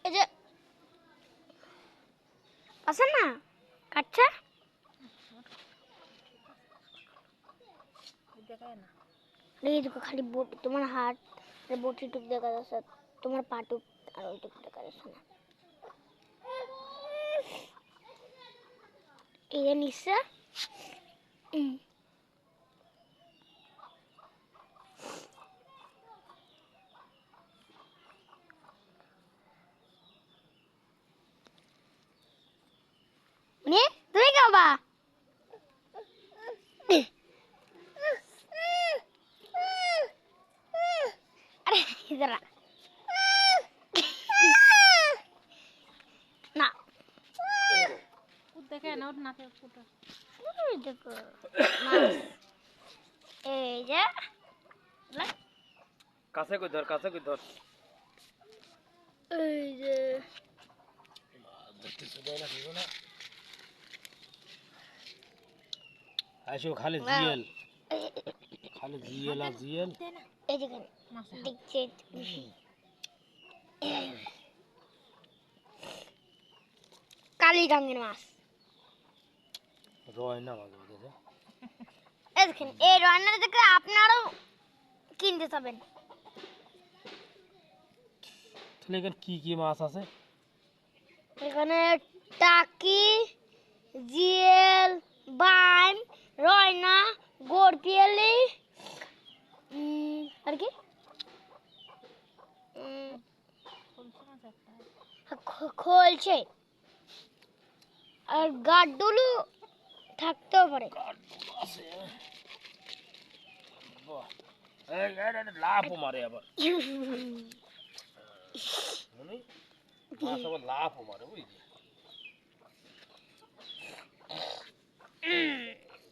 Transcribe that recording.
এই যে আছে না কাটছে দেখায় না। এই দেখো খালি বুট তোমার হাত বুটিটুক দেখা যাচ্ছে তোমার পাটুক আর ওইটুকু দেখা যাচ্ছে না এই যে নিচে নে তুমি খাবা আরে ইদারা না দেখায় না, ওর নাকের ফুটা। এই দেখো মাছ এই যে কাছে কই ধর এই যে দেখতে সুদাই না দিব না আইসো খালি জিএল আর জিএল এই দেখেন দেখছে কালি রঙের মাছ রয় না মাঝে মাঝে এই দেখেন এই রান্নার থেকে আপনারাও কিনতে যাবেন তাহলে এখানে কি মাছ আছে এখানে টাকি জিএল বাইম রয়না গোরপিয়ালি আর কি খোলছে আর গাড্ডুলু থাকতেও পারে লাভ মারে আবার মাছ আবার লাভ মারে বুঝলি